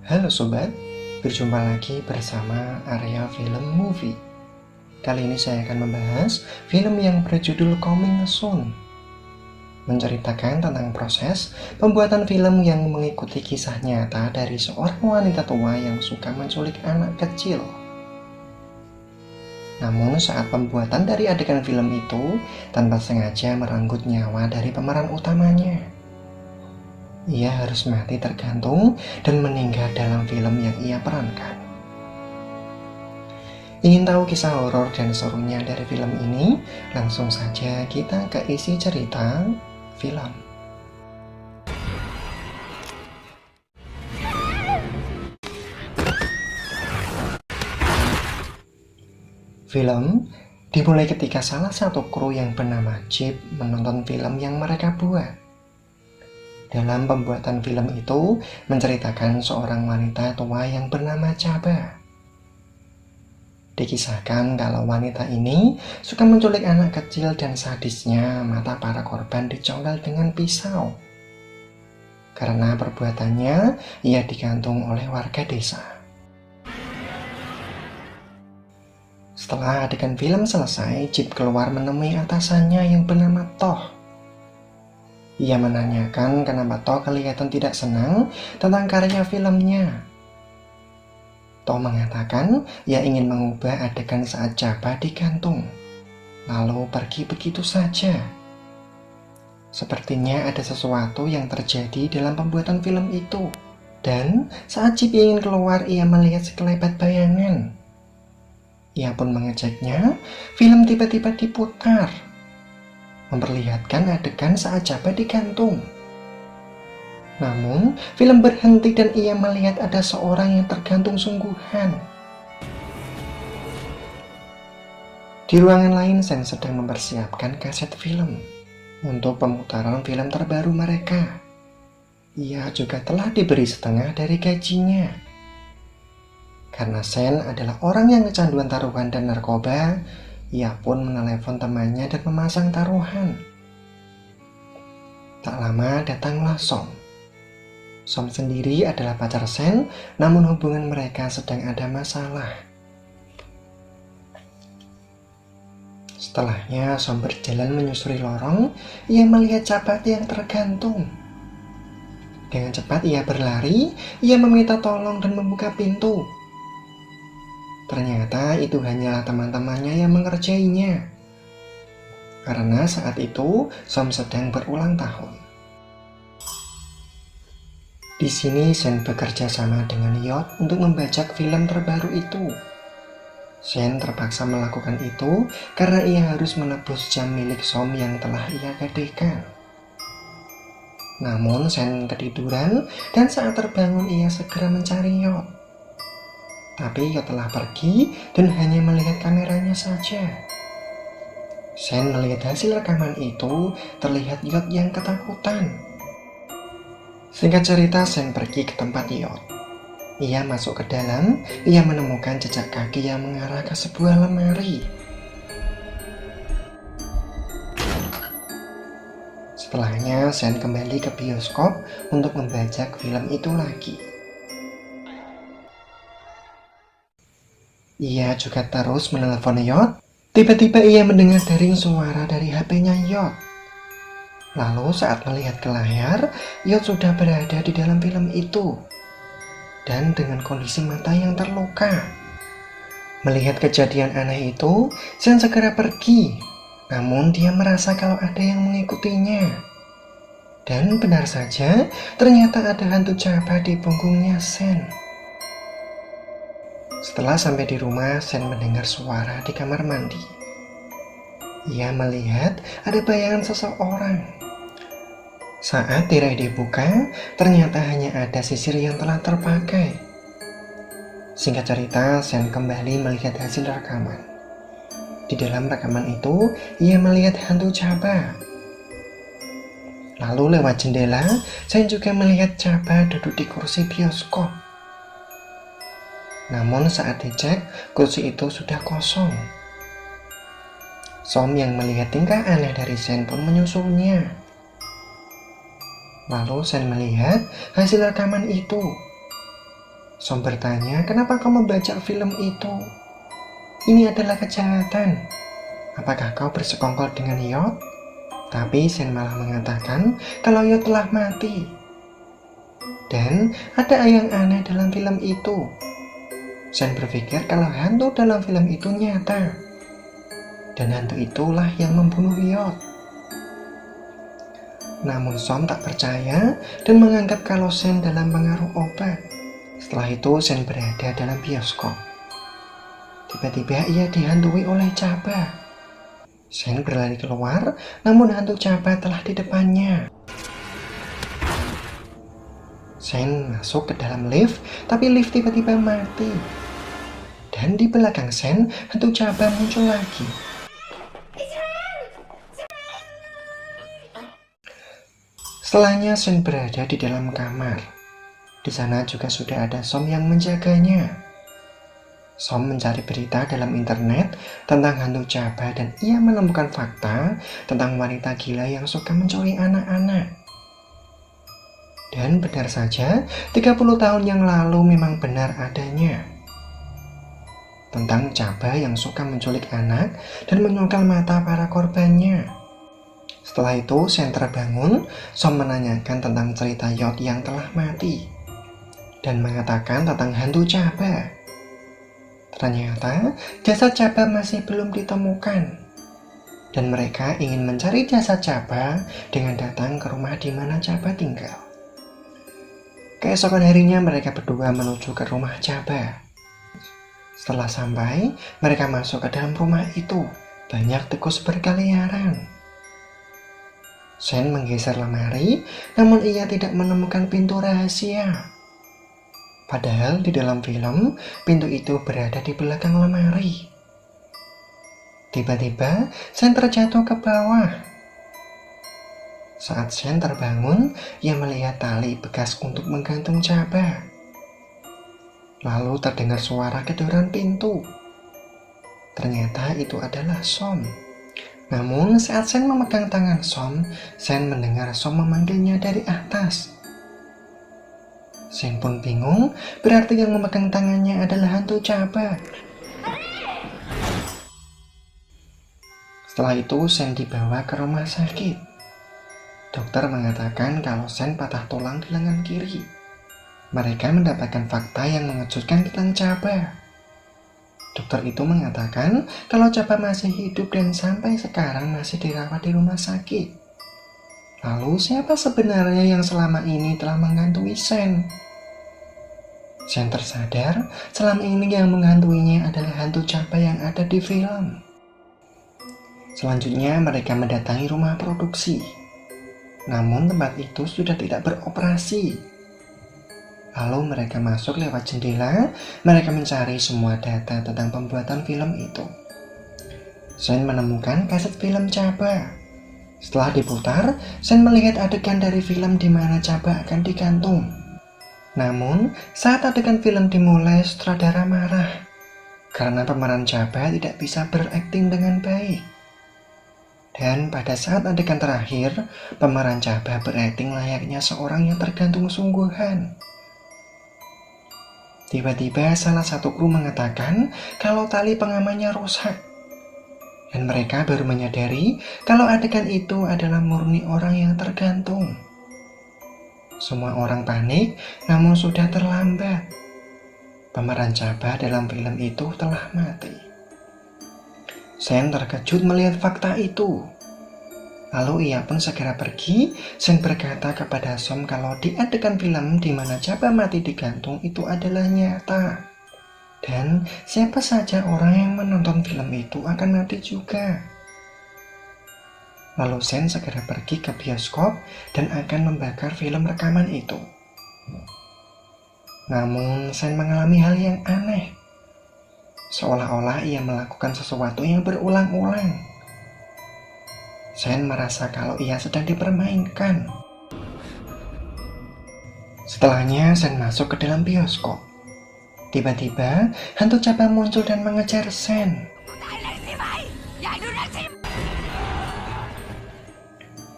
Halo sobat, berjumpa lagi bersama Area Film Movie. Kali ini saya akan membahas film yang berjudul Coming Soon. Menceritakan tentang proses pembuatan film yang mengikuti kisah nyata dari seorang wanita tua yang suka menculik anak kecil. Namun saat pembuatan dari adegan film itu, tanpa sengaja merenggut nyawa dari pemeran utamanya. Ia harus mati tergantung dan meninggal dalam film yang ia perankan. Ingin tahu kisah horor dan serunya dari film ini? Langsung saja kita ke isi cerita film. Film dimulai ketika salah satu kru yang bernama Chip menonton film yang mereka buat. Dalam pembuatan film itu menceritakan seorang wanita tua yang bernama Chaba. Dikisahkan kalau wanita ini suka menculik anak kecil dan sadisnya mata para korban dicongkel dengan pisau. Karena perbuatannya, ia digantung oleh warga desa. Setelah adegan film selesai, Chip keluar menemui atasannya yang bernama Toh. Ia menanyakan kenapa Toh kelihatan tidak senang tentang karya filmnya. Toh mengatakan ia ingin mengubah adegan saat Chaba digantung, lalu pergi begitu saja. Sepertinya ada sesuatu yang terjadi dalam pembuatan film itu. Dan saat Chip ingin keluar, ia melihat sekelebat bayangan. Ia pun mengeceknya, film tiba-tiba diputar, memperlihatkan adegan saat Chaba digantung. Namun, film berhenti dan ia melihat ada seorang yang tergantung sungguhan. Di ruangan lain, Sen sedang mempersiapkan kaset film untuk pemutaran film terbaru mereka. Ia juga telah diberi setengah dari gajinya. Karena Sen adalah orang yang kecanduan taruhan dan narkoba, ia pun menelepon temannya dan memasang taruhan. Tak lama datanglah Som. Som sendiri adalah pacar Sen, namun hubungan mereka sedang ada masalah. Setelahnya Som berjalan menyusuri lorong, ia melihat Chaba yang tergantung. Dengan cepat ia berlari, ia meminta tolong dan membuka pintu. Ternyata itu hanyalah teman-temannya yang mengerjainya. Karena saat itu Som sedang berulang tahun. Di sini Sen bekerja sama dengan Yot untuk membajak film terbaru itu. Sen terpaksa melakukan itu karena ia harus menebus jam milik Som yang telah ia gadaikan. Namun Sen ketiduran dan saat terbangun ia segera mencari Yot. Tapi Yot telah pergi dan hanya melihat kameranya saja. Sen melihat hasil rekaman itu, terlihat Yot yang ketakutan. Singkat cerita, Sen pergi ke tempat Yot. Ia masuk ke dalam, ia menemukan jejak kaki yang mengarah ke sebuah lemari. Setelahnya, Sen kembali ke bioskop untuk membajak film itu lagi. Ia juga terus menelepon Yot. Tiba-tiba ia mendengar dering suara dari HP-nya Yot. Lalu saat melihat ke layar, Yot sudah berada di dalam film itu. Dan dengan kondisi mata yang terluka. Melihat kejadian aneh itu, Sen segera pergi. Namun dia merasa kalau ada yang mengikutinya. Dan benar saja, ternyata ada hantu Chaba di punggungnya Sen. Setelah sampai di rumah, Sen mendengar suara di kamar mandi. Ia melihat ada bayangan seseorang. Saat tirai dibuka, ternyata hanya ada sisir yang telah terpakai. Singkat cerita, Sen kembali melihat hasil rekaman. Di dalam rekaman itu, ia melihat hantu Chaba. Lalu lewat jendela, Sen juga melihat Chaba duduk di kursi bioskop. Namun saat dicek, kursi itu sudah kosong. Som yang melihat tingkah aneh dari Sen pun menyusulnya. Lalu Sen melihat hasil rekaman itu. Som bertanya, kenapa kau membajak film itu? Ini adalah kejahatan. Apakah kau bersekongkol dengan Yot? Tapi Sen malah mengatakan kalau Yot telah mati. Dan ada yang aneh dalam film itu. Sen berpikir kalau hantu dalam film itu nyata. Dan hantu itulah yang membunuh Yot. Namun Som tak percaya dan menganggap kalau Sen dalam pengaruh obat. Setelah itu Sen berada dalam bioskop. Tiba-tiba ia dihantui oleh Chaba. Sen berlari keluar, namun hantu Chaba telah di depannya. Sen masuk ke dalam lift, tapi lift tiba-tiba mati. Dan di belakang Sen, hantu Chaba muncul lagi. Setelahnya Sen berada di dalam kamar. Di sana juga sudah ada Som yang menjaganya. Som mencari berita dalam internet tentang hantu Chaba dan ia menemukan fakta tentang wanita gila yang suka mencuri anak-anak. Dan benar saja, 30 tahun yang lalu memang benar adanya. Tentang Chaba yang suka menculik anak dan menyongkel mata para korbannya. Setelah itu, Sen terbangun, Som menanyakan tentang cerita Yot yang telah mati. Dan mengatakan tentang hantu Chaba. Ternyata, jasad Chaba masih belum ditemukan. Dan mereka ingin mencari jasad Chaba dengan datang ke rumah di mana Chaba tinggal. Keesokan harinya mereka berdua menuju ke rumah Chaba. Setelah sampai, mereka masuk ke dalam rumah itu. Banyak tikus berkeliaran. Sen menggeser lemari, namun ia tidak menemukan pintu rahasia. Padahal di dalam film, pintu itu berada di belakang lemari. Tiba-tiba, Sen terjatuh ke bawah. Saat Sen terbangun, ia melihat tali bekas untuk menggantung Chaba. Lalu terdengar suara gedoran pintu. Ternyata itu adalah Som. Namun saat Sen memegang tangan Som, Sen mendengar Som memanggilnya dari atas. Sen pun bingung, berarti yang memegang tangannya adalah hantu Chaba. Setelah itu Sen dibawa ke rumah sakit. Dokter mengatakan kalau Sen patah tulang di lengan kiri. Mereka mendapatkan fakta yang mengejutkan tentang Chaba. Dokter itu mengatakan kalau Chaba masih hidup dan sampai sekarang masih dirawat di rumah sakit. Lalu siapa sebenarnya yang selama ini telah menghantui Sen? Sen tersadar selama ini yang menghantuinya adalah hantu Chaba yang ada di film. Selanjutnya mereka mendatangi rumah produksi. Namun tempat itu sudah tidak beroperasi. Lalu mereka masuk lewat jendela, mereka mencari semua data tentang pembuatan film itu. Sen menemukan kaset film Chaba. Setelah diputar, Sen melihat adegan dari film di mana Chaba akan digantung. Namun, saat adegan film dimulai, sutradara marah karena pemeran Chaba tidak bisa berakting dengan baik. Dan pada saat adegan terakhir, pemeran Chaba berakting layaknya seorang yang tergantung sungguhan. Tiba-tiba salah satu kru mengatakan kalau tali pengamannya rusak. Dan mereka baru menyadari kalau adegan itu adalah murni orang yang tergantung. Semua orang panik, namun sudah terlambat. Pemeran Chaba dalam film itu telah mati. Sen terkejut melihat fakta itu. Lalu ia pun segera pergi. Sen berkata kepada Som kalau di adegan film di mana Chaba mati digantung itu adalah nyata. Dan siapa saja orang yang menonton film itu akan mati juga. Lalu Sen segera pergi ke bioskop dan akan membakar film rekaman itu. Namun Sen mengalami hal yang aneh. Seolah-olah ia melakukan sesuatu yang berulang-ulang. Sen merasa kalau ia sedang dipermainkan. Setelahnya Sen masuk ke dalam bioskop. Tiba-tiba hantu Chaba muncul dan mengejar Sen.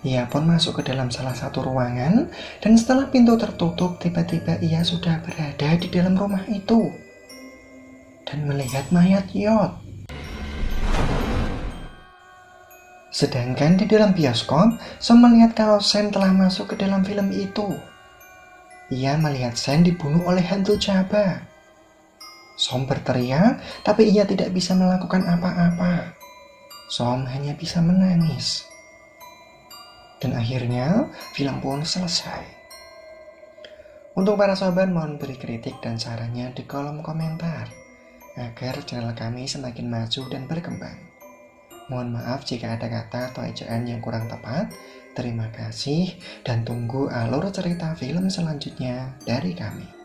Ia pun masuk ke dalam salah satu ruangan, dan setelah pintu tertutup, tiba-tiba ia sudah berada di dalam rumah itu dan melihat mayat Yot. Sedangkan di dalam bioskop, Som melihat kalau Sam telah masuk ke dalam film itu. Ia melihat Sam dibunuh oleh hantu Jabba. Som berteriak, tapi ia tidak bisa melakukan apa-apa. Som hanya bisa menangis. Dan akhirnya, film pun selesai. Untuk para sobat, mohon beri kritik dan sarannya di kolom komentar, agar channel kami semakin maju dan berkembang. Mohon maaf jika ada kata atau ejaan yang kurang tepat. Terima kasih dan tunggu alur cerita film selanjutnya dari kami.